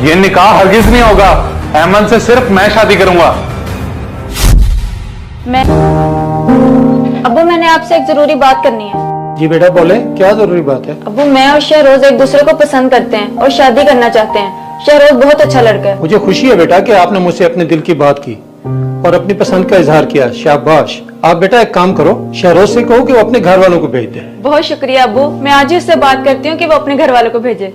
ये निकाह हरगिज नहीं होगा। अहमद से सिर्फ मैं शादी करूंगा। अब्बू, मैंने आपसे एक जरूरी बात करनी है। जी बेटा बोले, क्या जरूरी बात है? अब्बू, मैं और शहरोज एक दूसरे को पसंद करते हैं और शादी करना चाहते हैं। शहरोज बहुत अच्छा लड़का है। मुझे खुशी है बेटा कि आपने मुझसे अपने दिल की बात की और अपनी पसंद का इजहार किया। शाबाश। आप बेटा एक काम करो, शहरोज से कहो कि वो अपने घर वालों को भेज दे। बहुत शुक्रिया अब्बू, मैं आज ही उससे बात करती हूँ कि वो अपने घर वालों को भेजे।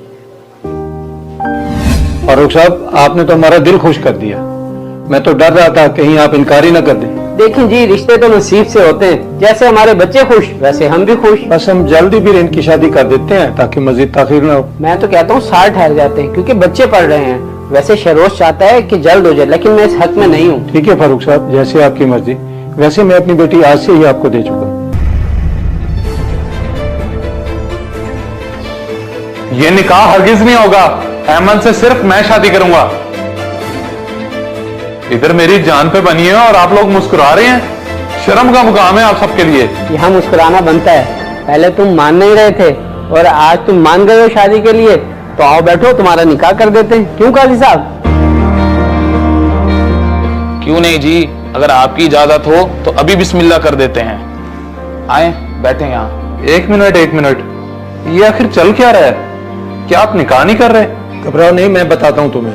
फारूक साहब, आपने तो हमारा दिल खुश कर दिया। मैं तो डर रहा था कहीं आप इनकार ही ना कर दें। देखें जी, रिश्ते तो नसीब से होते हैं। जैसे हमारे बच्चे खुश, वैसे हम भी खुश। बस हम जल्दी भी इनकी शादी कर देते हैं ताकि मजीद ताखिर ना हो। मैं तो कहता हूँ साल ठहर जाते हैं क्योंकि बच्चे पढ़ रहे हैं। वैसे शहरोज चाहता है कि जल्द हो जाए, लेकिन मैं इस हक में नहीं हूँ। ठीक है फारूक साहब, जैसे आपकी मर्जी। वैसे मैं अपनी बेटी आज से ही आपको दे चुका। ये निकाह हरगिज नहीं होगा। अहमद से सिर्फ मैं शादी करूंगा। इधर मेरी जान पे बनी है और आप लोग मुस्कुरा रहे हैं। शर्म का मुकाम है आप सबके लिए। यहाँ मुस्कुराना बनता है। पहले तुम मान नहीं रहे थे और आज तुम मान गए हो शादी के लिए, तो आओ बैठो, तुम्हारा निकाह कर देते हैं। क्यों काजी साहब? क्यों नहीं जी, अगर आपकी इजाजत हो तो अभी बिस्मिल्लाह कर देते हैं। आए बैठे यहाँ। एक मिनट, ये आखिर चल क्या रहा है? क्या आप निकाह नहीं कर रहे? घबराओ नहीं, मैं बताता हूँ तुम्हें।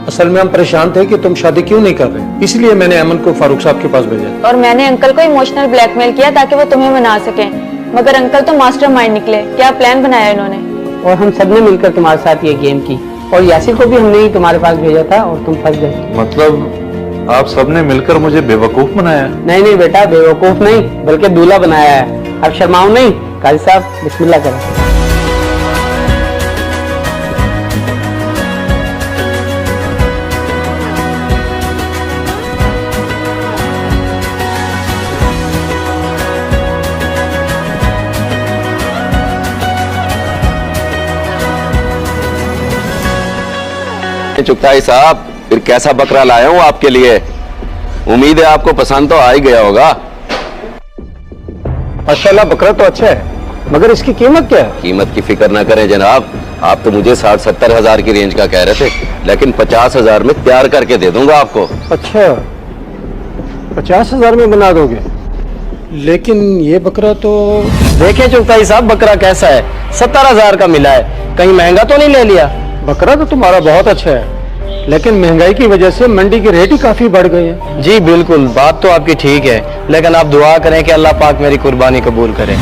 असल में हम परेशान थे कि तुम शादी क्यों नहीं कर रहे, इसलिए मैंने अमन को फारूक साहब के पास भेजा। और मैंने अंकल को इमोशनल ब्लैकमेल किया ताकि वो तुम्हें मना सके, मगर अंकल तो मास्टरमाइंड निकले। क्या प्लान बनाया इन्होंने? और हम सबने मिलकर तुम्हारे साथ ये गेम की, और यासिर को भी हमने ही तुम्हारे पास भेजा था और तुम फंस गए। मतलब आप सबने मिलकर मुझे बेवकूफ बनाया? नहीं बेटा, बेवकूफ नहीं बल्कि दूल्हा बनाया है। अब शर्माओ नहीं। काजी साहब बिस्मिल्लाह करें। चुगताई साहब, फिर कैसा बकरा लाया हूं आपके लिए। उम्मीद है आपको पसंद तो आ ही गया होगा। माशाल्लाह, बकरा तो अच्छा है, मगर इसकी कीमत क्या है? कीमत की फिक्र ना करें जनाब, आप तो मुझे 60-70 हजार की रेंज का कह रहे थे, लेकिन 50 हजार में तैयार करके दे दूंगा आपको। अच्छा, 50 हजार में बना दोगे? लेकिन ये बकरा तो... देखे चुगताई साहब, बकरा कैसा है, 70 हजार का मिला है। कहीं महंगा तो नहीं ले लिया? बकरा तो तुम्हारा बहुत अच्छा है, लेकिन महंगाई की वजह से मंडी के रेट ही काफी बढ़ गए हैं। जी बिल्कुल, बात तो आपकी ठीक है, लेकिन आप दुआ करें कि अल्लाह पाक मेरी कुर्बानी कबूल करे।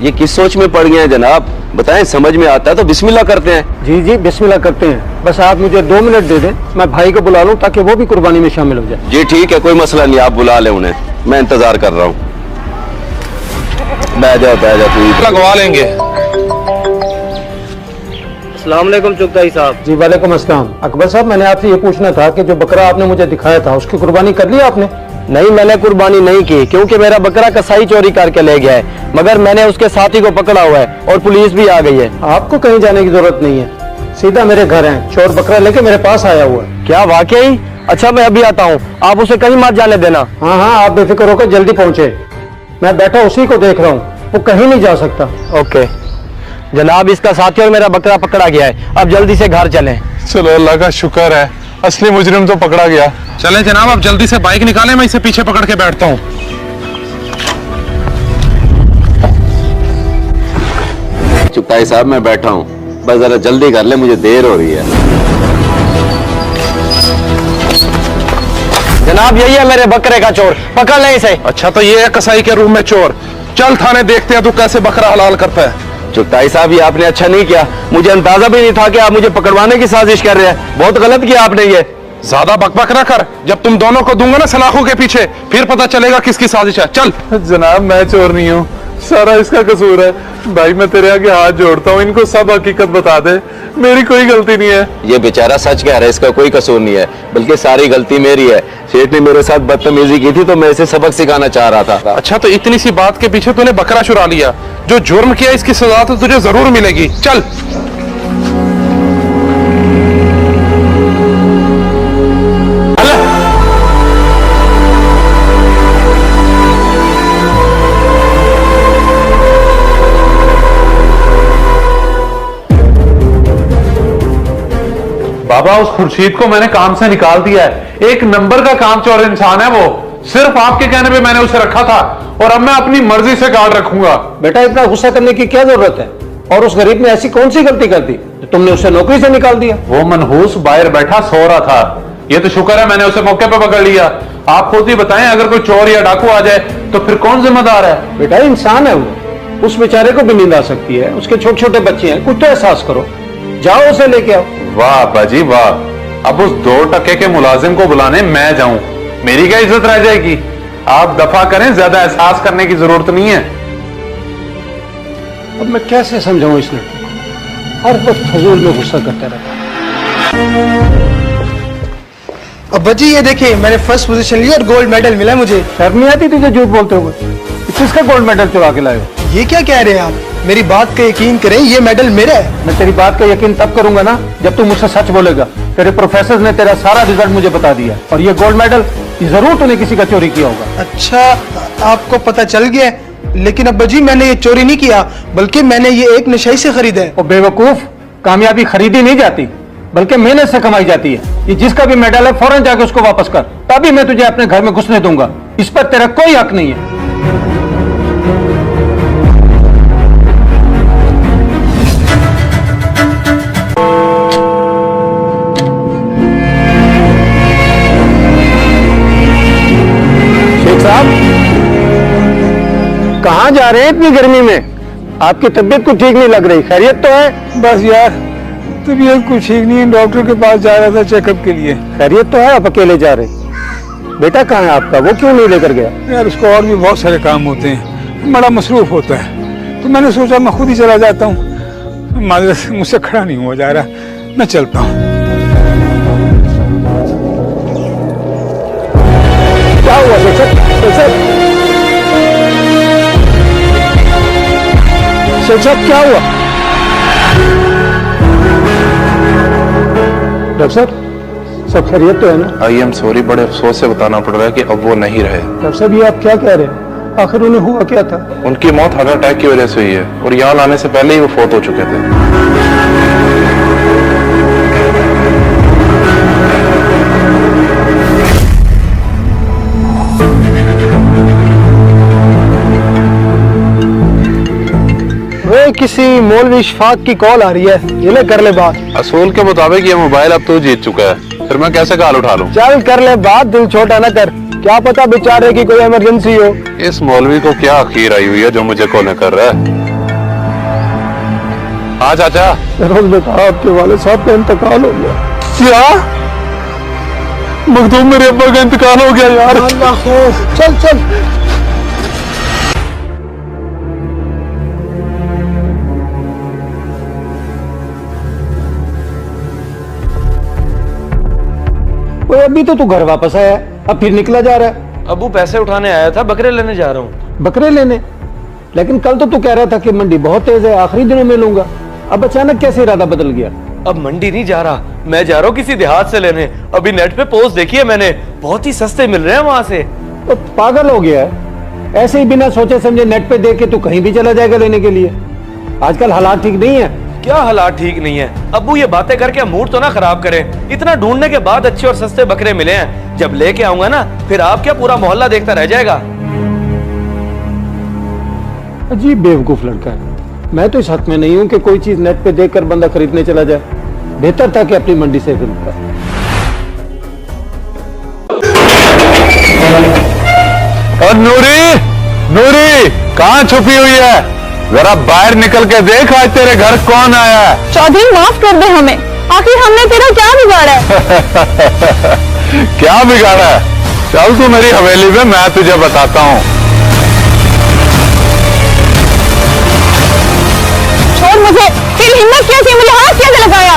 ये किस सोच में पड़ गए हैं जनाब, बताएं, समझ में आता है तो बिस्मिल्लाह करते हैं। जी बिस्मिल्लाह करते हैं। बस आप मुझे 2 मिनट दे दें, मैं भाई को बुला लूं ताकि वो भी कुर्बानी में शामिल हो जाए। जी ठीक है, कोई मसला नहीं, आप बुला लें उन्हें, मैं इंतजार कर रहा हूँ। बैठ जाओ लगवा लेंगे। अस्सलाम वालेकुम चुगताई साहब। जी वालेकुम अस्सलाम। अकबर साहब, मैंने आपसे ये पूछना था कि जो बकरा आपने मुझे दिखाया था उसकी कुर्बानी कर ली आपने? नहीं, मैंने कुर्बानी नहीं की क्योंकि मेरा बकरा कसाई चोरी करके ले गया है, मगर मैंने उसके साथी को पकड़ा हुआ है और पुलिस भी आ गई है। आपको कहीं जाने की जरूरत नहीं है, सीधा मेरे घर है। चोर बकरा लेके मेरे पास आया हुआ है। क्या वाकई? अच्छा, मैं अभी आता हूँ, आप उसे कहीं मत जाने देना। हाँ, आप बेफिक्र होकर जल्दी पहुंचे। मैं बैठा उसी को देख रहा हूँ, वो कहीं नहीं जा सकता। ओके जनाब, इसका साथी और मेरा बकरा पकड़ा गया है, अब जल्दी से घर चलें। चलो अल्लाह का शुक्र है, असली मुजरिम तो पकड़ा गया। चलें जनाब, अब जल्दी से बाइक निकालें, मैं इसे पीछे पकड़ के बैठता हूँ। चुगताई साहब मैं बैठा हूँ, बस जरा जल्दी कर ले, मुझे देर हो रही है। जनाब यही है मेरे बकरे का चोर, पकड़ ले इसे। अच्छा, तो ये है कसाई के रूम में चोर। चल थाने देखते हैं तू कैसे बकरा हलाल करता है। चुगताई साहब, ये आपने अच्छा नहीं किया, मुझे अंदाजा भी नहीं था कि आप मुझे पकड़वाने की साजिश कर रहे हैं। बहुत गलत किया आपने ये। ज्यादा बकबक ना कर, जब तुम दोनों को दूंगा ना सलाखों के पीछे, फिर पता चलेगा किसकी साजिश है। चल। जनाब मैं चोर नहीं हूँ, सारा इसका कसूर है। भाई मैं तेरे आगे हाथ जोड़ता हूँ, इनको सब हकीकत बता दे, मेरी कोई गलती नहीं है। ये बेचारा सच कह रहा है, इसका कोई कसूर नहीं है, बल्कि सारी गलती मेरी है। सेठ ने मेरे साथ बदतमीजी की थी तो मैं इसे सबक सिखाना चाह रहा था। अच्छा, तो इतनी सी बात के पीछे तूने बकरा चुरा लिया, जो जुर्म किया इसकी सजा तो तुझे जरूर मिलेगी। चल। बाबा उस खुर्शीद को मैंने काम से निकाल दिया है। एक नंबर का कामचोर इंसान है वो। सिर्फ आपके कहने पे मैंने उसे रखा था और अब मैं अपनी मर्जी से गार्ड रखूंगा। बेटा इतना गुस्सा करने की क्या जरूरत है? और उस गरीब ने ऐसी कौन सी गलती कर दी जो तुमने उसे नौकरी से निकाल दिया? वो मनहूस बाहर बैठा सो रहा था। ये तो शुक्र है मैंने उसे मौके पे पकड़ लिया। आप खुद ही बताएं, अगर कोई चोर या डाकू आ जाए तो फिर कौन जिम्मेदार है? बेटा इंसान है वो, उस बेचारे को भी नींद आ सकती है, उसके छोटे छोटे बच्चे हैं, कुछ तो एहसास करो। जाओ उसे लेके आओ। वाह बाजी वाह, अब उस 2 टके के मुलाजिम को बुलाने मैं जाऊं, मेरी क्या इज्जत रह जाएगी? आप दफा करें, ज्यादा एहसास करने की जरूरत नहीं है। अब मैं कैसे समझाऊं इस लड़के को, हर वक्त फजूल में गुस्सा करता रहता है। अब्बा जी ये देखिए, मैंने फर्स्ट पोजीशन ली और गोल्ड मेडल मिला मुझे। शर्म नहीं आती तुझे झूठ बोलते हुए? किसका गोल्ड मेडल चुरा के लाए हो? ये क्या कह रहे हैं आप? मेरी बात का यकीन करें, ये मेडल मेरा है। मैं तेरी बात का यकीन तब करूंगा ना जब तू मुझसे सच बोलेगा। तेरे प्रोफेसर ने तेरा सारा रिजल्ट मुझे बता दिया, और ये गोल्ड मेडल जरूर तूने किसी का चोरी किया होगा। अच्छा, आपको पता चल गया? लेकिन अब्बा जी मैंने ये चोरी नहीं किया, बल्कि मैंने ये एक नशाई से खरीदा है। और बेवकूफ, कामयाबी खरीदी नहीं जाती बल्कि मेहनत से कमाई जाती है। ये जिसका भी मेडल है फौरन जाके उसको वापस कर, तभी मैं तुझे अपने घर में घुसने दूंगा। इस पर तेरा कोई हक नहीं है। शेख साहब, कहाँ जा रहे हैं इतनी गर्मी में? आपकी तबीयत कुछ ठीक नहीं लग रही, खैरियत तो है? बस यार तबीयत कुछ ठीक नहीं है, डॉक्टर के पास जा रहा था चेकअप के लिए। खैरियत तो है? आप अकेले जा रहे? बेटा कहाँ है आपका, वो क्यों नहीं लेकर गया? यार उसको और भी बहुत सारे काम होते हैं, बड़ा मसरूफ होता है, तो मैंने सोचा मैं खुद ही चला जाता हूँ। माजरत से मुझसे खड़ा नहीं हुआ जा रहा, मैं चलता हूँ। क्या हुआ शेख साहब, क्या हुआ? डॉक्टर साहब, सब खैरियत तो है ना? आई एम सॉरी, बड़े अफसोस से बताना पड़ रहा है कि अब वो नहीं रहे। डॉक्टर साहब ये आप क्या कह रहे हैं? आखिर उन्हें हुआ क्या था? उनकी मौत हार्ट अटैक की वजह से हुई है और यहाँ लाने से पहले ही वो फौत हो चुके थे। किसी मौलवी इशफाक की कॉल आ रही है, ये ले कर ले बात। असूल के मुताबिक ये मोबाइल अब तो जीत चुका है, फिर मैं कैसे कॉल उठा लूं? चल कर ले बात, दिल छोटा ना कर, क्या पता बेचारे की कोई इमरजेंसी हो। इस मौलवी को क्या अखीर आई हुई है जो मुझे कॉल कर रहा है? हाँ चाचा। रोज बेटा आपके वाले साहब का इंतकाल हो गया। क्या? मखदूम मेरे अब्बा का इंतकाल हो गया यार। अल्लाह खैर, चल चल। ओए अभी तो तू घर वापस आया, अब फिर निकला जा रहा है। अबू पैसे उठाने आया था, बकरे लेने जा रहा हूँ। बकरे लेने? लेकिन कल तो तू कह रहा था कि मंडी बहुत तेज है, आखिरी दिनों में लूंगा। अब अचानक कैसे इरादा बदल गया? अब मंडी नहीं जा रहा, मैं जा रहा हूँ किसी देहात से लेने। अभी नेट पे पोस्ट देखी है मैंने, बहुत ही सस्ते मिल रहे हैं वहां से। तो पागल हो गया है? ऐसे ही बिना सोचे समझे नेट पे देख के तू कहीं भी चला जाएगा लेने के लिए? आजकल हालात ठीक नहीं है। क्या हालात ठीक नहीं है? अबू ये बातें करके मूड तो ना खराब करें। इतना ढूंढने के बाद अच्छे और सस्ते बकरे मिले हैं, जब लेके आऊंगा ना फिर आप क्या पूरा मोहल्ला देखता रह जाएगा। अजीब बेवकूफ लड़का है। मैं तो इस हक में नहीं हूं कि कोई चीज नेट पे देखकर बंदा खरीदने चला जाए। बेहतर था कि अपनी मंडी से खरीदता। और नूरी, नूरी कहाँ छुपी हुई है? जरा बाहर निकल के देख, आज तेरे घर कौन आया है। चौधरी माफ कर दे हमें, आखिर हमने तेरा क्या बिगाड़ा है? क्या बिगाड़ा है? चल तू मेरी हवेली में, मैं तुझे बताता हूँ। छोड़ मुझे, तेरी हिम्मत कैसी, मुझे हाथ कैसे लगाया?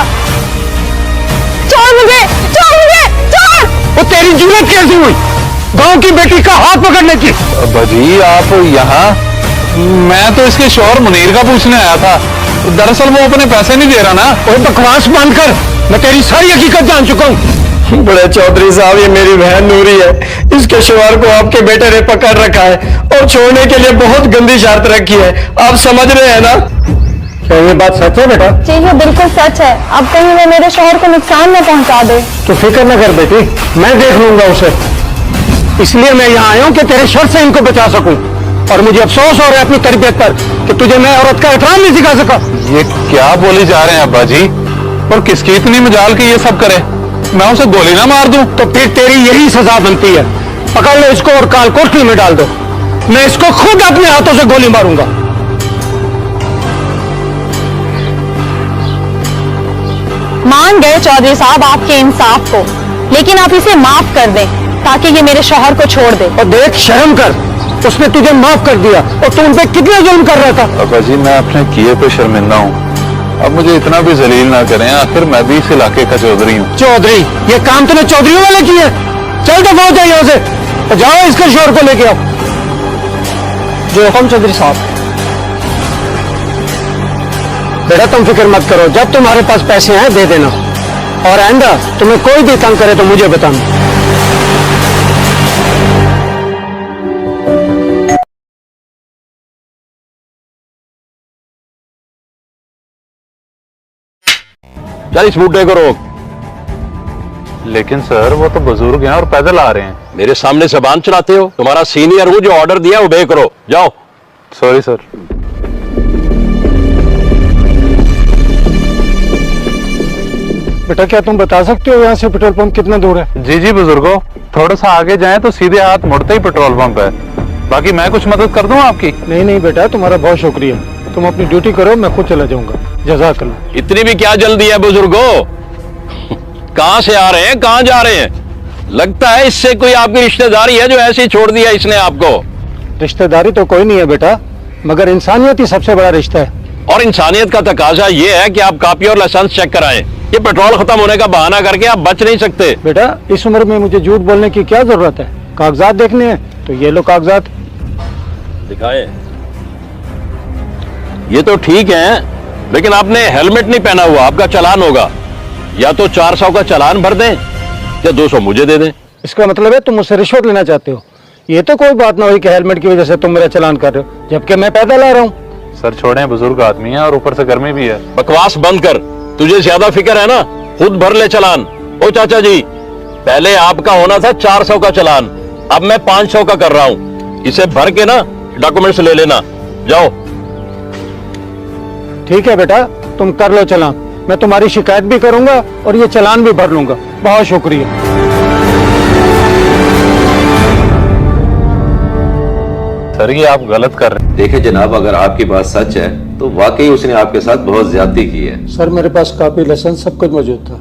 छोड़ मुझे, छोड़ मुझे, छोड़! वो तेरी जुर्रत कैसी हुई गांव की बेटी का हाथ पकड़ने की? बाजी आप यहाँ? मैं तो इसके शौहर मुनीर का पूछने आया था। दरअसल वो अपने पैसे नहीं दे रहा ना। और बकवास बंद कर, मैं तेरी सारी हकीकत जान चुका हूँ। बड़े चौधरी साहब, ये मेरी बहन नूरी है, इसके शौहर को आपके बेटे ने पकड़ रखा है और छोड़ने के लिए बहुत गंदी शर्त रखी है। आप समझ रहे हैं ना? क्या ये बात सच है बेटा? जी ये बिल्कुल सच है। अब कहीं वो मेरे शौहर को नुकसान न पहुंचा दे। तो फिक्र न कर बेटी, मैं देख लूंगा उसे। इसलिए मैं यहाँ आया हूँ कि तेरे शर से इनको बचा सकूं। और मुझे अफसोस हो रहा है अपनी तरबियत पर कि तुझे मैं औरत का एहतराम नहीं सिखा सका। ये क्या बोले जा रहे हैं अब्बा जी? और किसकी इतनी मजाल की ये सब करे? मैं उसे गोली ना मार दूं? तो फिर तेरी यही सजा बनती है। पकड़ लो इसको और काल कोठरी में डाल दो। मैं इसको खुद अपने हाथों से गोली मारूंगा। मान गए चौधरी साहब आपके इंसाफ को, लेकिन आप इसे माफ कर दें ताकि ये मेरे शौहर को छोड़ दे। और देख, शर्म कर, उसने तुझे माफ कर दिया और तू उन पे कितना जुल्म कर रहा था। अब्बा जी मैं अपने किए पे शर्मिंदा हूँ। अब मुझे इतना भी जलील ना करें, आखिर मैं भी इस इलाके का चौधरी हूँ। चौधरी? ये काम तूने चौधरियों वाले किए? चल दफा हो जाए यहाँ से और जाओ इसके शोर को लेके आओ। जो हुक्म चौधरी साहब। बेटा तुम फिक्र मत करो, जब तुम्हारे पास पैसे हैं दे देना, और आइंदा तुम्हें कोई भी तंग करे तो मुझे बताना। चल इस बूढ़े को रोक। लेकिन सर वो तो बुजुर्ग हैं और पैदल आ रहे हैं। मेरे सामने जबान चलाते हो? तुम्हारा सीनियर हूं, जो ऑर्डर दिया ओबे करो। जाओ। Sorry sir. बेटा क्या तुम बता सकते हो यहाँ से पेट्रोल पंप कितना दूर है? जी जी बुजुर्गो, थोड़ा सा आगे जाएं तो सीधे हाथ मुड़ते ही पेट्रोल पंप है। बाकी मैं कुछ मदद कर दूं आपकी? नहीं नहीं बेटा, तुम्हारा बहुत शुक्रिया। तुम अपनी ड्यूटी करो, मैं खुद चला जाऊंगा। जज़ाकल्लाह। इतनी भी क्या जल्दी है बुजुर्गो? कहां से आ रहे हैं, कहां जा रहे हैं? लगता है इससे कोई आपकी रिश्तेदारी है जो ऐसे ही छोड़ दिया इसने आपको। रिश्तेदारी तो कोई नहीं है बेटा, मगर इंसानियत ही सबसे बड़ा रिश्ता है। और इंसानियत का तकाजा ये है कि आप कॉपी और लाइसेंस चेक कराएं। ये पेट्रोल खत्म होने का बहाना करके आप बच नहीं सकते। बेटा इस उम्र में मुझे झूठ बोलने की क्या जरूरत है? कागजात देखने हैं तो ये लो कागजात। दिखाए। ये तो ठीक है, लेकिन आपने हेलमेट नहीं पहना हुआ, आपका चालान होगा। या तो 400 का चालान भर दें या 200 मुझे दे दें। इसका मतलब है तुम मुझसे रिश्वत लेना चाहते हो? ये तो कोई बात ना हुई कि हेलमेट की वजह से तुम मेरा चालान कर रहे हो, जबकि मैं पैदल आ रहा हूँ। सर छोड़ें, बुजुर्ग आदमी है और ऊपर से गर्मी भी है। बकवास बंद कर, तुझे ज्यादा फिक्र है ना, खुद भर ले चालान। ओ चाचा जी, पहले आपका होना था 400 का चालान, अब मैं 500 का कर रहा हूँ। इसे भर के ना डॉक्यूमेंट्स ले लेना। जाओ। ठीक है बेटा, तुम कर लो चालान, मैं तुम्हारी शिकायत भी करूंगा और ये चालान भी भर लूंगा। बहुत शुक्रिया। सर ये आप गलत कर रहे हैं। देखिए जनाब, अगर आपकी बात सच है तो वाकई उसने आपके साथ बहुत ज्यादती की है। सर मेरे पास कॉपी लाइसेंस सब कुछ मौजूद था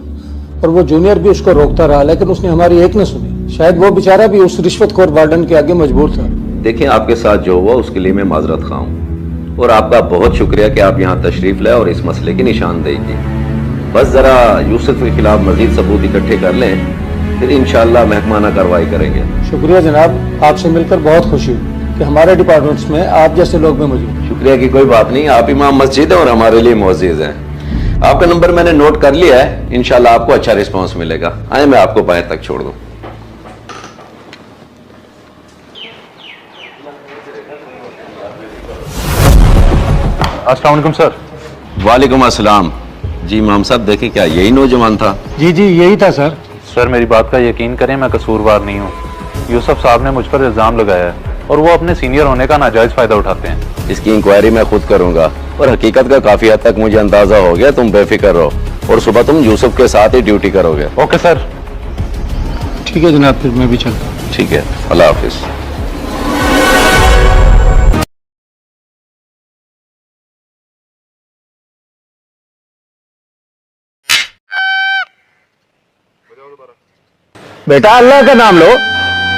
और वो जूनियर भी उसको रोकता रहा, लेकिन उसने हमारी एक न सुनी। शायद वो बेचारा भी उस रिश्वतखोर वार्डन के आगे मजबूर था। देखिए आपके साथ जो हुआ उसके लिए मैं माजरत खा हूँ और आपका बहुत शुक्रिया कि आप यहाँ तशरीफ लाए और इस मसले की निशानदेही की। बस जरा यूसुफ के खिलाफ मजीद सबूत इकट्ठे कर लें, फिर इंशाअल्लाह महकमाना कार्रवाई करेंगे। शुक्रिया जनाब, आपसे मिलकर बहुत खुशी हुई कि हमारे डिपार्टमेंट्स में आप जैसे लोग भी मौजूद। शुक्रिया की कोई बात नहीं, आप इमाम मस्जिद है और हमारे लिए मुअज्जिज हैं। आपका नंबर मैंने नोट कर लिया है, इंशाल्लाह आपको अच्छा रिस्पांस मिलेगा। आए मैं आपको बाहर तक छोड़ दूं। अस्सलाम वालेकुम सर। वालेकुम अस्सलाम। जी इमाम साहब, देखिए क्या यही नौजवान था? जी जी यही था सर। सर मेरी बात का यकीन करें, मैं कसूरवार नहीं हूँ। यूसुफ साहब ने मुझ पर इल्जाम लगाया है और वो अपने सीनियर होने का नाजायज फायदा उठाते हैं। इसकी इंक्वायरी मैं खुद करूंगा और हकीकत का काफी हद तक मुझे अंदाजा हो गया। तुम बेफिक्र रहो और सुबह तुम यूसुफ के साथ ही ड्यूटी करोगे। Okay sir. ठीक है जनाब, फिर मैं भी चलता हूँ। ठीक है, अल्लाह हाफिज। बेटा अल्लाह का नाम लो,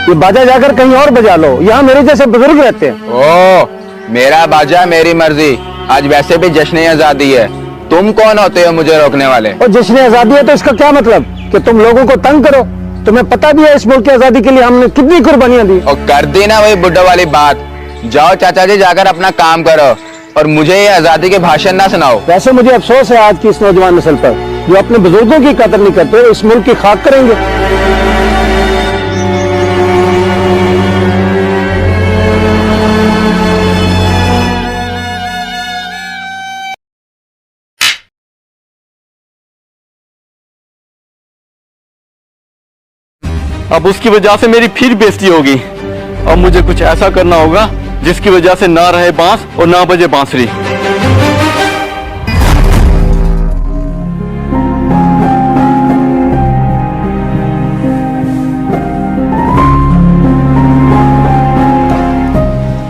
ये बाजा जाकर कहीं और बजा लो, यहाँ मेरे जैसे बुजुर्ग रहते हैं। ओ, मेरा बाजा मेरी मर्जी। आज वैसे भी जश्न आजादी है, तुम कौन होते हो मुझे रोकने वाले? और जश्न आजादी है तो इसका क्या मतलब कि तुम लोगों को तंग करो? तुम्हें पता भी है इस मुल्क की आजादी के लिए हमने कितनी कुर्बानियां दी। और कर दी ना वही बुड्ढा वाली बात। जाओ चाचा जी, जाकर अपना काम करो और मुझे ये आजादी के भाषण ना सुनाओ। वैसे मुझे अफसोस है आज की इस नौजवान नस्ल पर, जो अपने बुजुर्गों की कदर नहीं करते, इस मुल्क की खाक करेंगे। अब उसकी वजह से मेरी फिर बेइज्जती होगी। अब मुझे कुछ ऐसा करना होगा जिसकी वजह से ना रहे बांस और ना बजे बांसुरी।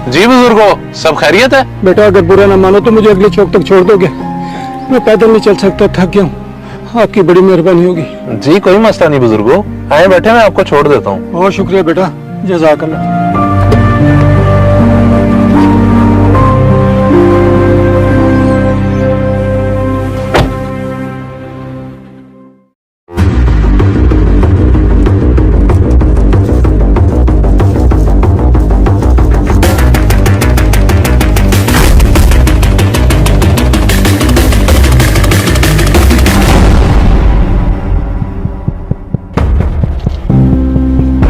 जी बुजुर्गो, सब खैरियत है? बेटा अगर बुरा ना मानो तो मुझे अगले चौक तक छोड़ दोगे? मैं पैदल नहीं चल सकता, थक गया हूँ। आपकी बड़ी मेहरबानी होगी। जी कोई मसला नहीं बुजुर्गो, आए बैठे, मैं आपको छोड़ देता हूँ। बहुत शुक्रिया बेटा, जज़ाकल्लाह।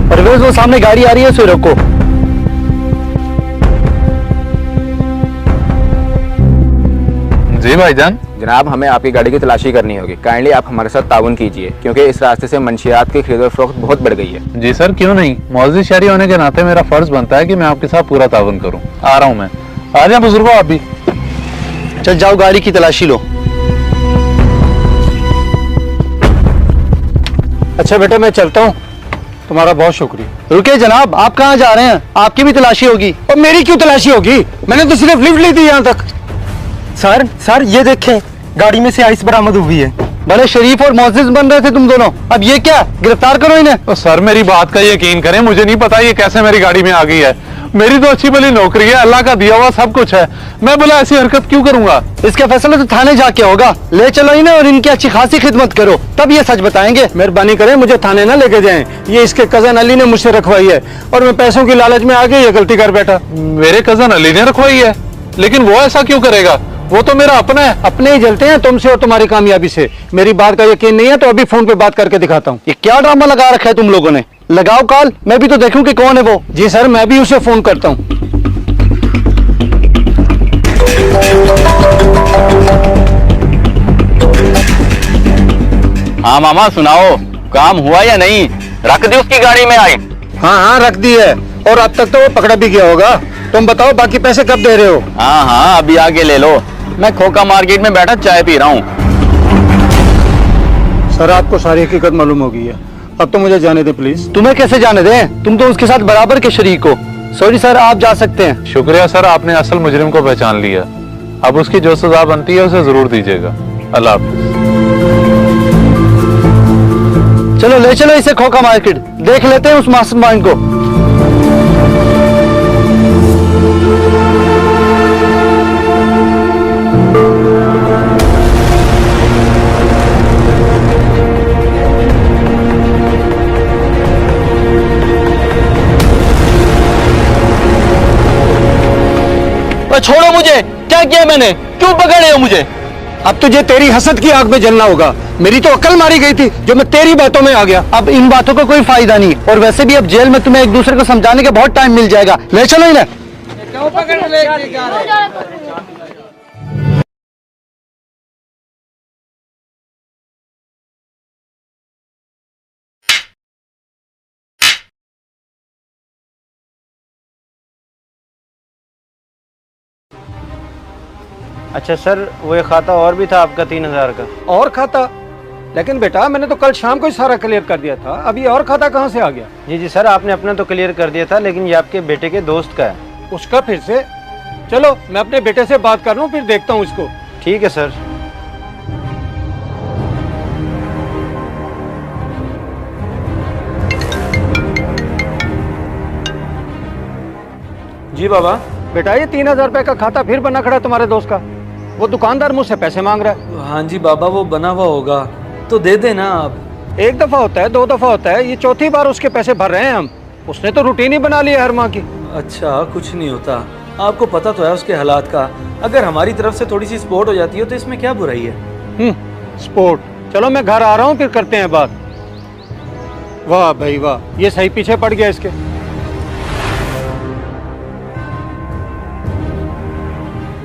परवेज, वो सामने गाड़ी आ रही है, उसे रोको। जी भाईजान। जनाब, हमें आपकी गाड़ी की तलाशी करनी होगी। काइंडली आप हमारे साथ ताउन कीजिए, क्योंकि इस रास्ते से मंशियात की खरीद और फरोख्त बहुत बढ़ गई है। जी सर, क्यों नहीं, मौजूद शहरी होने के नाते मेरा फर्ज बनता है कि मैं आपके साथ पूरा ताउन करूं। आ रहा हूं मैं। आ जाए बुजुर्गो आप भी। चल जाओ, गाड़ी की तलाशी लो। अच्छा बेटा, मैं चलता हूँ, तुम्हारा बहुत शुक्रिया। रुके जनाब, आप कहाँ जा रहे हैं? आपकी भी तलाशी होगी। और मेरी क्यों तलाशी होगी? मैंने तो सिर्फ लिफ्ट ली थी यहाँ तक। सर ये देखें, गाड़ी में से आइस बरामद हुई है। बड़े शरीफ और मोअज़्ज़िज़ बन रहे थे तुम दोनों, अब ये क्या, गिरफ्तार करो इन्हें। तो सर मेरी बात का यकीन करें, मुझे नहीं पता ये कैसे मेरी गाड़ी में आ गई है। मेरी तो अच्छी भली नौकरी है, अल्लाह का दिया हुआ सब कुछ है, मैं बोला ऐसी हरकत क्यों करूंगा? इसका फैसला तो थाने जाके होगा। ले चलो इन्हें और इनकी अच्छी खासी खिदमत करो, तब ये सच बताएंगे। मेहरबानी करें, मुझे थाने ना लेके जाएं। ये इसके कजन अली ने मुझसे रखवाई है और मैं पैसों की लालच में आके ये गलती कर बैठा। मेरे कजन अली ने रखवाई है? लेकिन वो ऐसा क्यों करेगा, वो तो मेरा अपना है। अपने ही जलते हैं तुमसे और तुम्हारी कामयाबी से। मेरी बात का यकीन नहीं है तो अभी फोन पे बात करके दिखाता हूँ। ये क्या ड्रामा लगा रखा है तुम लोगों ने? लगाओ कॉल, मैं भी तो देखूं कि कौन है वो। जी सर, मैं भी उसे फोन करता हूँ। हाँ मामा सुनाओ, काम हुआ या नहीं? रख दी उसकी गाड़ी में आई? हाँ रख दी है, और अब तक तो वो पकड़ा भी गया होगा। तुम बताओ बाकी पैसे कब दे रहे हो? हाँ अभी आगे ले लो। मैं खोखा मार्केट में बैठा चाय पी रहा हूँ। सर आपको सारी हकीकत मालूम हो गई है, अब तो मुझे जाने दे प्लीज। तुम्हें कैसे जाने दें, तुम तो उसके साथ बराबर के शरीक हो। सॉरी सर, आप जा सकते हैं। शुक्रिया सर, आपने असल मुजरिम को पहचान लिया। अब उसकी जो सजा बनती है उसे जरूर दीजिएगा। अल्लाह हाफिज। चलो ले चलो इसे खोखा मार्केट, देख लेते हैं उस मास्टरमाइंड को। छोड़ो मुझे, क्या किया मैंने, क्यों पकड़ रहे हो मुझे? अब तुझे तेरी हसद की आग में जलना होगा। मेरी तो अकल मारी गई थी जो मैं तेरी बातों में आ गया। अब इन बातों का कोई फायदा नहीं, और वैसे भी अब जेल में तुम्हें एक दूसरे को समझाने का बहुत टाइम मिल जाएगा। ले चलो इन्हें। अच्छा सर, वो एक खाता और भी था आपका 3000 का। और खाता? लेकिन बेटा मैंने तो कल शाम को ही सारा क्लियर कर दिया था, अभी और खाता कहाँ से आ गया? जी सर, आपने अपना तो क्लियर कर दिया था, लेकिन ये आपके बेटे के दोस्त का है। उसका फिर से? चलो मैं अपने बेटे से बात कर लूँ, फिर देखता हूँ इसको। ठीक है सर। जी बाबा। बेटा ये 3000 रुपए का खाता फिर बना खड़ा तुम्हारे दोस्त का। वो दुकानदार मुझसे पैसे मांग रहा है। हाँ जी बाबा, वो बना हुआ होगा तो दे देना आप। एक दफा होता है, 2 दफा होता है, ये चौथी बार उसके पैसे भर रहे हैं हम। उसने तो रूटीन ही बना लिया हर माह की। अच्छा, कुछ नहीं होता, आपको पता तो है उसके हालात का। अगर हमारी तरफ से थोड़ी सी सपोर्ट हो जाती है तो इसमें क्या बुराई है? सपोर्ट? चलो मैं घर आ रहा हूँ, फिर करते हैं बात। वाह भाई वाह, ये सही पीछे पड़ गया इसके।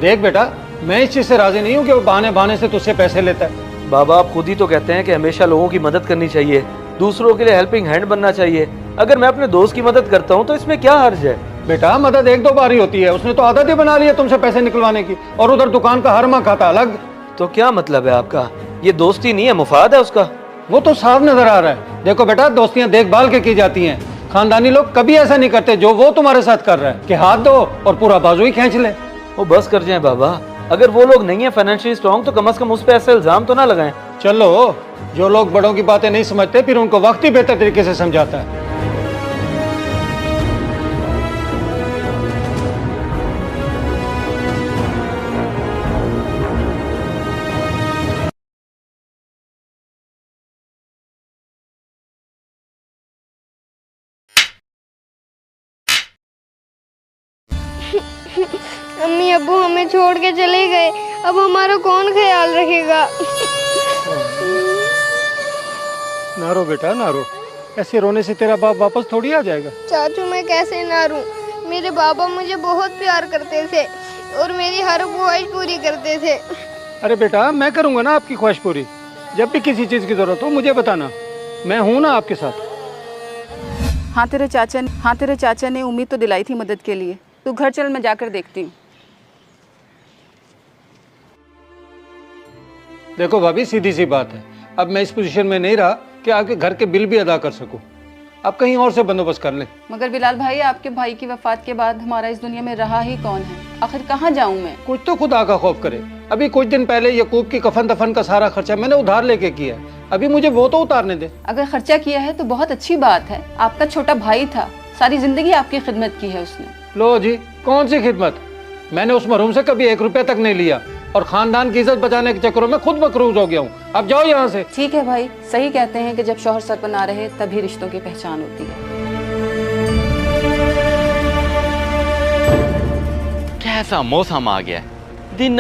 देख बेटा, मैं इस चीज से राजी नहीं हूँ कि वो बहाने बहाने से तुझसे पैसे लेता है। बाबा आप खुद ही तो कहते हैं कि हमेशा लोगों की मदद करनी चाहिए। दूसरों के लिए हेल्पिंग हैंड बनना चाहिए। अगर मैं अपने दोस्त की मदद करता हूँ तो इसमें क्या हर्ज है? बेटा मदद एक दो बार ही होती है, उसने तो आदत ही बना ली है तुमसे पैसे निकलवाने की, और उधर दुकान का हर माह खाता अलग। तो क्या मतलब है आपका? ये दोस्ती नहीं है, मुफाद है उसका। वो तो साफ नजर आ रहा है। देखो बेटा, दोस्तियां देखभाल के की जाती हैं। खानदानी लोग कभी ऐसा नहीं करते जो वो तुम्हारे साथ कर रहा है कि हाथ दो और पूरा बाजू ही खींच ले। वो बस कर जाए बाबा, अगर वो लोग नहीं है फाइनेंशियली स्ट्रांग तो कम से कम उस पे ऐसे इल्जाम तो ना लगाएं। चलो, जो लोग बड़ों की बातें नहीं समझते फिर उनको वक्त ही बेहतर तरीके से समझाता है। अम्मी अब्बू हमें छोड़ के चले गए, अब हमारा कौन ख्याल रखेगा? ना रो बेटा, ना रो। ऐसे रोने से तेरा बाप वापस थोड़ी आ जाएगा। चाचू मैं कैसे ना रूं? मेरे बाबा मुझे बहुत प्यार करते थे और मेरी हर ख्वाहिश पूरी करते थे। अरे बेटा, मैं करूंगा ना आपकी ख्वाहिश पूरी। जब भी किसी चीज की जरूरत हो मुझे बताना, मैं हूं ना आपके साथ। हाँ तेरे चाचा ने उम्मीद तो दिलाई थी मदद के लिए। तू घर चल, मैं जाकर देखती हूँ। देखो भाभी, सीधी सी बात है, अब मैं इस पोजीशन में नहीं रहा कि आके घर के बिल भी अदा कर सकूं। अब कहीं और से बंदोबस्त कर ले। मगर बिलाल भाई, आपके भाई की वफात के बाद हमारा इस दुनिया में रहा ही कौन है? आखिर कहाँ जाऊँ मैं? कुछ तो खुदा का खौफ करे। अभी कुछ दिन पहले यकूब की कफन दफन का सारा खर्चा मैंने उधार लेके किया है, अभी मुझे वो तो उतारने दे। अगर खर्चा किया है तो बहुत अच्छी बात है। आपका छोटा भाई था, सारी जिंदगी आपकी खिदमत की है उसने। लो जी, कौन सी खिदमत? मैंने उस मरहूम से कभी 1 रुपया तक नहीं लिया और खानदान की इज्जत बचाने के चक्करों में खुद मकरूज हो गया हूँ। अब जाओ यहाँ से। ठीक है भाई, सही कहते हैं कि जब शौहर सर पर ना रहे तभी रिश्तों की पहचान होती है। कैसा मौसम आ गया दिन।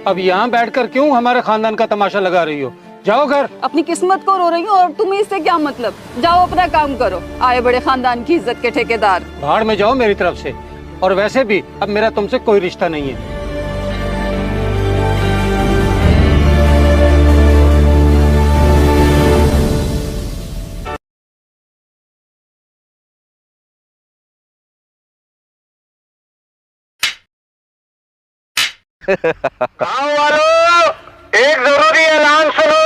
अब यहाँ बैठकर क्यों हमारे खानदान का तमाशा लगा रही हो? जाओ घर। अपनी किस्मत को रो रही हूँ और तुम्हें इससे क्या मतलब? जाओ अपना काम करो, आए बड़े खानदान की इज्जत के ठेकेदार। भाड़ में जाओ मेरी तरफ से। और वैसे भी अब मेरा तुमसे कोई रिश्ता नहीं है। गाँव वालों, एक जरूरी ऐलान सुनो।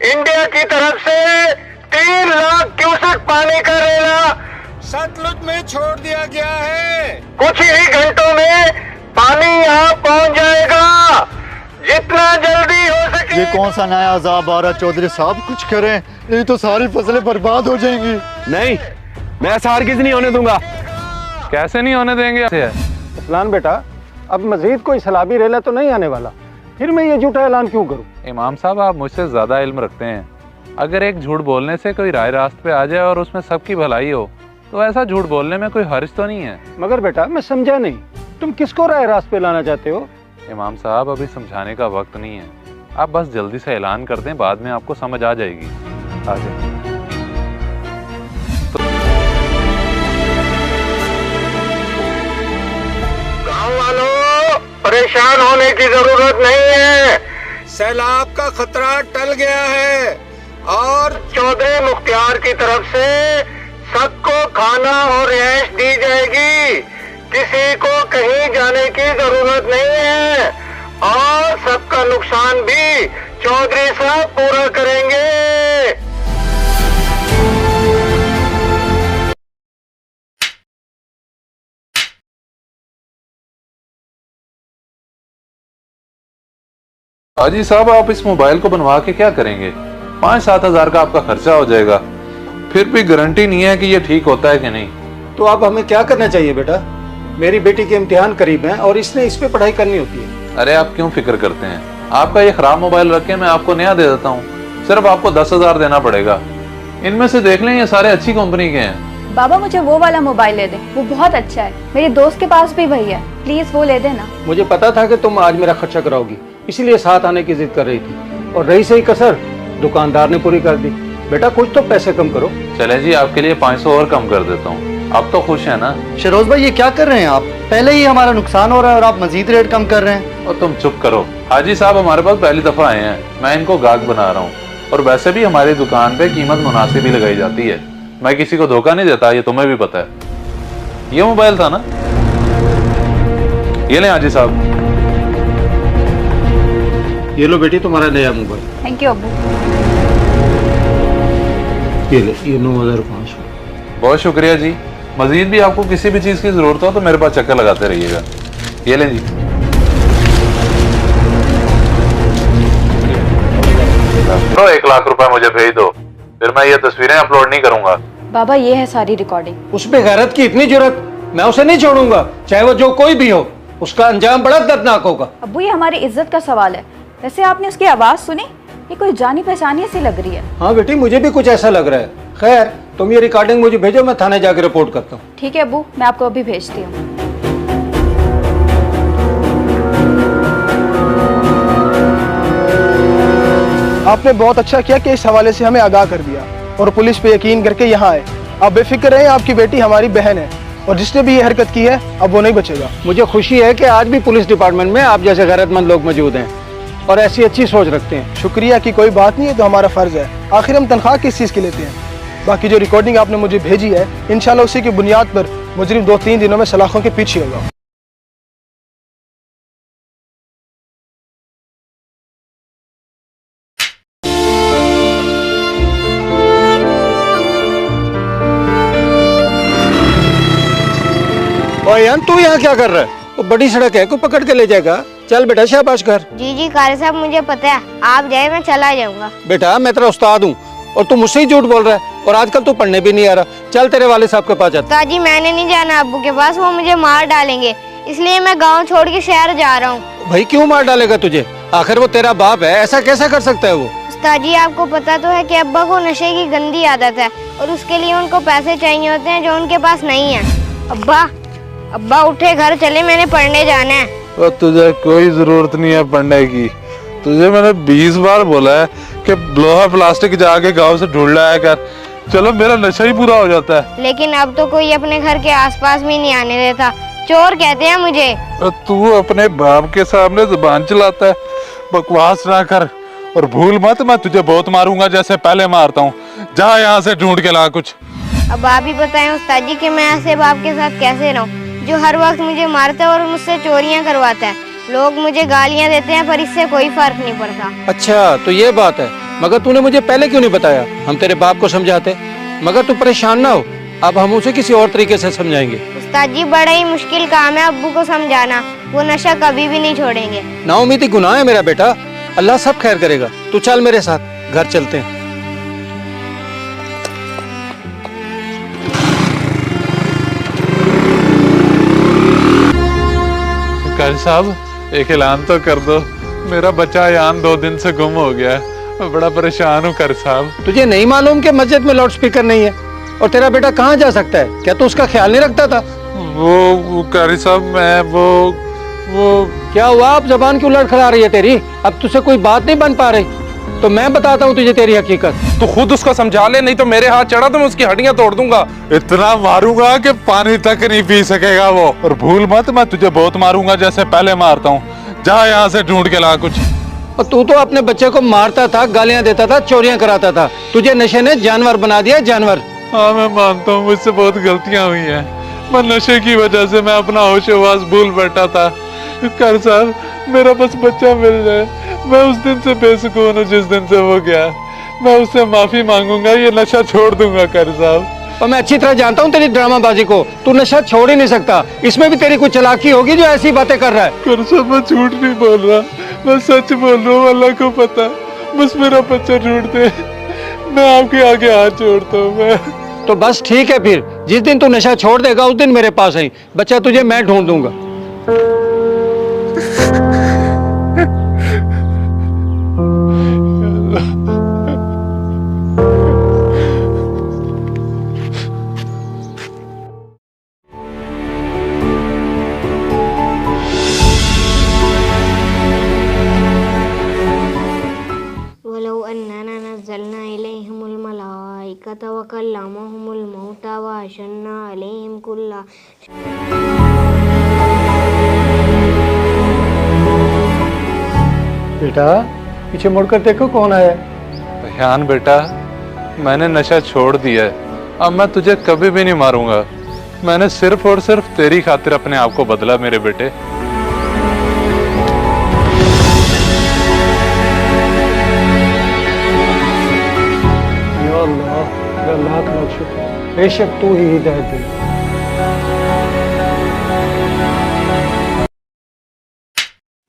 इंडिया की तरफ से 3 लाख क्यूसेक पानी का रेला सतलुज में छोड़ दिया गया है। कुछ ही घंटों में पानी यहाँ पहुँच जाएगा, जितना जल्दी हो सके। ये कौन सा नया अजाब आ रहा है चौधरी साहब? कुछ करें, नहीं तो सारी फसलें बर्बाद हो जाएंगी। नहीं, मैं ऐसा हरगिज़ नहीं होने दूंगा। कैसे नहीं होने देंगे? इस्लान बेटा, अब मजीद कोई सलाबी रेला तो नहीं आने वाला, फिर मैं ये झूठा ऐलान क्यों करूं? इमाम साहब, आप मुझसे ज्यादा इल्म रखते हैं। अगर एक झूठ बोलने से कोई राय रास्त पे आ जाए और उसमें सबकी भलाई हो तो ऐसा झूठ बोलने में कोई हर्ज तो नहीं है। मगर बेटा, मैं समझा नहीं, तुम किसको राय रास्त पे लाना चाहते हो? इमाम साहब, अभी समझाने का वक्त नहीं है। आप बस जल्दी से ऐलान कर दें, बाद में आपको समझ आ जाएगी। आ जाए। गाँव वालों, परेशान होने की जरूरत नहीं है। सैलाब का खतरा टल गया है और चौधरी मुख्तियार की तरफ से सबको खाना और रिहाइश दी जाएगी। किसी को कहीं जाने की जरूरत नहीं है और सबका नुकसान भी चौधरी साहब पूरा करेंगे। हाजी साहब, आप इस मोबाइल को बनवा के क्या करेंगे? 5-7 हजार का आपका खर्चा हो जाएगा। फिर भी गारंटी नहीं है कि ये ठीक होता है कि नहीं। तो अब हमें क्या करना चाहिए बेटा? मेरी बेटी के इम्तिहान करीब हैं और इसने इस पे पढ़ाई करनी होती है। अरे आप क्यों फिक्र करते हैं? आपका ये खराब मोबाइल रख के मैं आपको नया दे देता हूँ। सिर्फ आपको 10 हजार देना पड़ेगा। इनमें से देख लें, ये सारे अच्छी कंपनी के हैं। बाबा, मुझे वो वाला मोबाइल ले दे, वो बहुत अच्छा है। मेरे दोस्त के पास भी वही है, प्लीज वो ले देना। मुझे पता था कि तुम आज मेरा खर्चा कराओगी, इसलिए साथ आने की जिद कर रही थी। और रही सही कसर, दुकानदार ने पूरी कर दी। बेटा, कुछ तो पैसे कम करो। चले जी, आपके लिए 500 और कम कर देता हूँ। अब तो खुश है ना? शरोज भाई ये क्या कर रहे हैं आप? पहले ही हमारा नुकसान हो रहा है और आप मजीद रेट कम कर रहे हैं। और तुम चुप करो। हाजी साहब हमारे पास पहली दफा आए हैं, मैं इनको गाहक बना रहा हूँ। और वैसे भी हमारी दुकान पे कीमत मुनासिब ही लगाई जाती है। मैं किसी को धोखा नहीं देता, ये तुम्हें भी पता है। ये मोबाइल था ना? ये लें हाजी साहब। ये लो बेटी तुम्हारा नया मोबाइल। थैंक यू अब्बू। ये ले, ये 9,500। बहुत शुक्रिया जी। मजीद भी आपको किसी भी चीज की जरूरत हो तो मेरे पास चक्कर लगाते रहिएगा। ये लें जी। लो 1 लाख रुपए मुझे भेज दो, फिर मैं ये तस्वीरें अपलोड नहीं करूंगा। बाबा ये है सारी रिकॉर्डिंग। उस पे गैरत की इतनी जुर्रत, मैं उसे नहीं छोड़ूंगा, चाहे वो जो कोई भी हो। उसका अंजाम बड़ा दर्दनाक होगा। अब्बू ये हमारी इज्जत का सवाल है। वैसे आपने उसकी आवाज सुनी? ये कोई जानी पहचानी सी लग रही है। हाँ बेटी मुझे भी कुछ ऐसा लग रहा है। खैर तुम ये रिकॉर्डिंग मुझे भेजो, मैं थाने जाकर रिपोर्ट करता हूँ। ठीक है अब्बू, मैं आपको अभी भेजती हूँ। आपने बहुत अच्छा किया कि इस हवाले से हमें आगाह कर दिया और पुलिस पे यकीन करके यहाँ आए। आप बेफिक्र रहें, आपकी बेटी हमारी बहन है और जिसने भी ये हरकत की है अब वो नहीं बचेगा। मुझे खुशी है कि आज भी पुलिस डिपार्टमेंट में आप जैसे गैरतमंद लोग मौजूद हैं और ऐसी अच्छी सोच रखते हैं। शुक्रिया की कोई बात नहीं है, तो हमारा फर्ज है। आखिर हम तनख्वाह किस चीज़ की लेते हैं। बाकी जो रिकॉर्डिंग आपने मुझे भेजी है, इंशाल्लाह उसी की बुनियाद पर मुजरिम 2-3 दिनों में सलाखों के पीछे होगा। यार तू यहाँ क्या कर रहा है? वो बड़ी सड़क है, को पकड़ के ले जाएगा। चल बेटा शाबाश कर। जी कारी साहब मुझे पता है, आप जाए मैं चला जाऊंगा। बेटा मैं तेरा उस्ताद हूँ और तू मुझसे ही झूठ बोल रहा है और आजकल तू पढ़ने भी नहीं आ रहा। चल तेरे वाले साहब के पास जा। उस्ताद जी मैंने नहीं जाना अब्बू के पास, वो मुझे मार डालेंगे, इसलिए मैं गाँव छोड़ के शहर जा रहा हूँ। भाई क्यों मार डालेगा तुझे? आखिर वो तेरा बाप है, ऐसा कैसा कर सकता है वो? उस्ताद जी आपको पता तो है कि अब्बा को नशे की गंदी आदत है और उसके लिए उनको पैसे चाहिए होते हैं जो उनके पास नहीं है। अब्बा उठे, घर चले, मैंने पढ़ने जाना है। और तुझे कोई जरूरत नहीं है पढ़ने की। तुझे मैंने 20 बार बोला है कि लोहा प्लास्टिक जाके गांव से ढूंढ लाया कर। चलो मेरा नशा ही पूरा हो जाता है। लेकिन अब तो कोई अपने घर के आसपास भी नहीं आने देता, चोर कहते हैं मुझे। तू अपने बाप के सामने जुबान चलाता है, बकवास ना कर। और भूल मत, मैं तुझे बहुत मारूंगा जैसे पहले मारता हूँ। जा यहाँ से ढूंढ के ला कुछ। अब आप ही बताएं उस्ताद जी कि मैं ऐसे बाप के साथ कैसे रहूं जो हर वक्त मुझे मारता है और मुझसे चोरियां करवाता है। लोग मुझे गालियां देते हैं पर इससे कोई फर्क नहीं पड़ता। अच्छा तो ये बात है, मगर तूने मुझे पहले क्यों नहीं बताया? हम तेरे बाप को समझाते। मगर तू परेशान ना हो, अब हम उसे किसी और तरीके से समझाएंगे। उस्ताद जी बड़ा ही मुश्किल काम है अब्बू को समझाना, वो नशा कभी भी नहीं छोड़ेंगे। नाउमीदी गुनाह है मेरा बेटा, अल्लाह सब खैर करेगा। तू चल मेरे साथ, घर चलते हैं। कारी साहब एक ऐलान तो कर दो, मेरा बच्चा यान 2 दिन से गुम हो गया है। मैं बड़ा परेशान हूँ कारी साहब। तुझे नहीं मालूम कि मस्जिद में लाउड स्पीकर नहीं है? और तेरा बेटा कहाँ जा सकता है? क्या तू उसका ख्याल नहीं रखता था? वो कारी साहब मैं वो क्या हुआ? अब जबान क्यों लड़खड़ा रही है तेरी? अब तुझसे कोई बात नहीं बन पा रही? तो मैं बताता हूँ तुझे तेरी हकीकत। तू खुद उसको समझा ले, नहीं तो मेरे हाथ चढ़ा तो मैं उसकी हड्डियां तोड़ दूंगा। इतना मारूंगा कि पानी तक नहीं पी सकेगा वो। और भूल मत, मैं तुझे बहुत मारूंगा जैसे पहले मारता हूँ। जा यहाँ से ढूंढ के ला कुछ। और तू तो अपने बच्चे को मारता था, गालियां देता था, चोरियां कराता था। तुझे नशे ने जानवर बना दिया, जानवर। हाँ मैं मानता हूँ मुझसे बहुत गलतियां हुई हैं। मैं नशे की वजह से मैं अपना होश हवास भूल बैठा था। कारी साहब मेरा बस बच्चा मिल जाए। मैं उस दिन से बेसुकून हूँ जिस दिन से वो गया। मैं उससे माफी मांगूंगा, ये नशा छोड़ दूंगा कारी साहब। और मैं अच्छी तरह जानता हूँ तेरी ड्रामाबाजी को। तू नशा छोड़ ही नहीं सकता, इसमें भी तेरी कुछ चालाकी होगी जो ऐसी बातें कर रहा है। कारी साहब मैं झूठ नहीं बोल रहा, मैं सच बोल रहा हूँ। अल्लाह को पता, बस मेरा बच्चा ढूंढ दे, मैं आपके आगे हाथ जोड़ता हूँ। मैं तो बस ठीक है, फिर जिस दिन तू नशा छोड़ देगा उस दिन मेरे पास आई, बच्चा तुझे मैं ढूंढ दूंगा। करना। बेटा पीछे मुड़कर देखो कौन आया है। रेहान बेटा, मैंने नशा छोड़ दिया है, अब मैं तुझे कभी भी नहीं मारूंगा। मैंने सिर्फ और सिर्फ तेरी खातिर अपने आप को बदला मेरे बेटे। या अल्लाह, तेरा लाख लाख शुक्र है। बेशक तू ही हिदायत दे।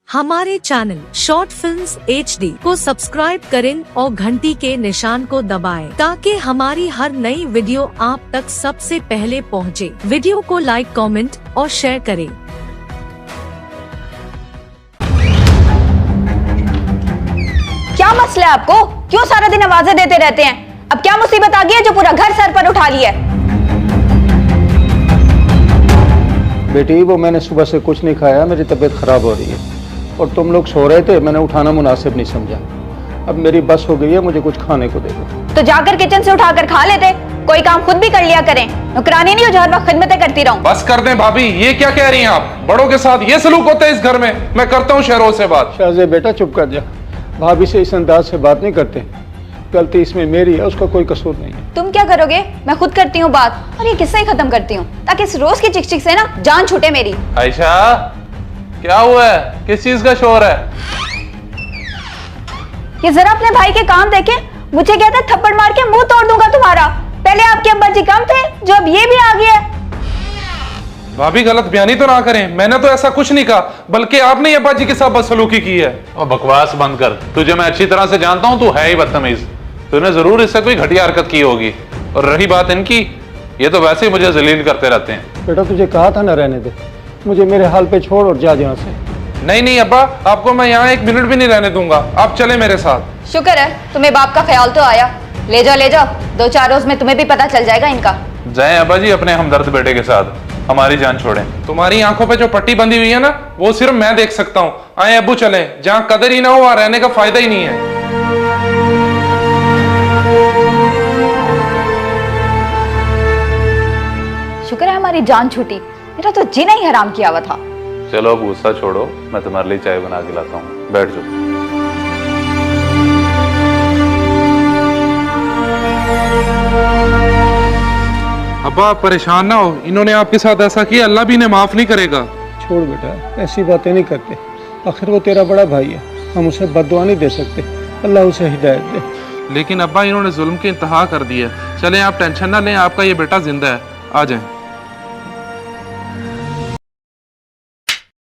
हमारे चैनल शॉर्ट फिल्म्स HD को सब्सक्राइब करें और घंटी के निशान को दबाएं ताकि हमारी हर नई वीडियो आप तक सबसे पहले पहुंचे। वीडियो को लाइक, कमेंट और शेयर करें। क्या मसला है आपको? क्यों सारा दिन आवाजें देते रहते हैं? अब क्या मुसीबत आ गई है जो पूरा घर सर पर उठा ली है? बेटी वो मैंने सुबह से कुछ नहीं खाया, मेरी तबीयत खराब हो रही है और तुम लोग सो रहे थे, मैंने उठाना मुनासिब नहीं समझा। अब मेरी बस हो गई है, मुझे कुछ खाने को दे दो। तो जाकर किचन से उठाकर खा लेते, कोई काम खुद भी कर लिया करें। नौकरानी नहीं हो जो हर वक्त खिदमतें करती रहूं। बस कर दें भाभी, ये क्या कह रही हैं आप? बड़ों के साथ ये सलूक होता है इस घर में? मैं करता हूँ शहरों से बात। शाहजे बेटा चुप कर जा, भाभी से इस अंदाज से बात नहीं करते। गलती इसमें मेरी है, उसका कोई कसूर नहीं है। तुम क्या करोगे? मैं खुद करती हूँ बात और ये किस्सा ही खत्म करती हूँ ताकि इस रोज की चिक चिक से ना जान छूटे मेरी। आयशा, क्या हुआ है? किस चीज का शोर है? ये जरा अपने भाई के काम देखे। मुझे कहता थप्पड़ मार के मुंह तोड़ दूंगा तुम्हारा। पहले आपके अब्बा जी कम थे, जो अब ये भी आ गया। भाभी गलत बयानी तो ना करें, मैंने तो ऐसा कुछ नहीं कहा, बल्कि आपने अब्बा जी के साथ बदसलूकी की है। और बकवास बंद कर, तुझे मैं अच्छी तरह से जानता हूँ, तू है ही बदतमीज। तूने जरूर इससे कोई घटिया हरकत की होगी। और रही बात इनकी, ये तो वैसे ही मुझे जलील करते रहते हैं। बेटा तुझे कहा था ना रहने दे, मुझे मेरे हाल पे छोड़ और जा यहाँ से। नहीं नहीं अब्बा, आपको मैं यहाँ 1 मिनट भी नहीं रहने दूंगा, आप चले मेरे साथ। शुक्र है तुम्हें बाप का ख्याल तो आया। ले जाओ ले जाओ, 2-4 रोज में तुम्हें भी पता चल जाएगा इनका। जाए अब्बा जी अपने हमदर्द बेटे के साथ, हमारी जान छोड़ें। तुम्हारी आंखों पे जो पट्टी बंधी हुई है ना, वो सिर्फ मैं देख सकता हूँ। आए अब्बू चलें, जहाँ कदर ही ना हो वहाँ रहने का फायदा ही नहीं है। शुक्र है हमारी जान छूटी, मेरा तो जीना ही हराम किया हुआ था। चलो अब गुस्सा छोड़ो, मैं तुम्हारे लिए चाय बना के लाता हूँ, बैठ जाओ। अब्बा आप परेशान ना हो, इन्होंने आपके साथ ऐसा किया, अल्लाह भी इन्हें माफ नहीं करेगा। छोड़ बेटा, ऐसी बातें नहीं करते, आखिर वो तेरा बड़ा भाई है, हम उसे बद्दुआ नहीं दे सकते। अल्लाह उसे हिदायत दे। लेकिन अब्बा इन्होंने जुल्म की इंतहा कर दी है। चलें आप टेंशन ना लें, आपका ये बेटा जिंदा है, आ जाएं।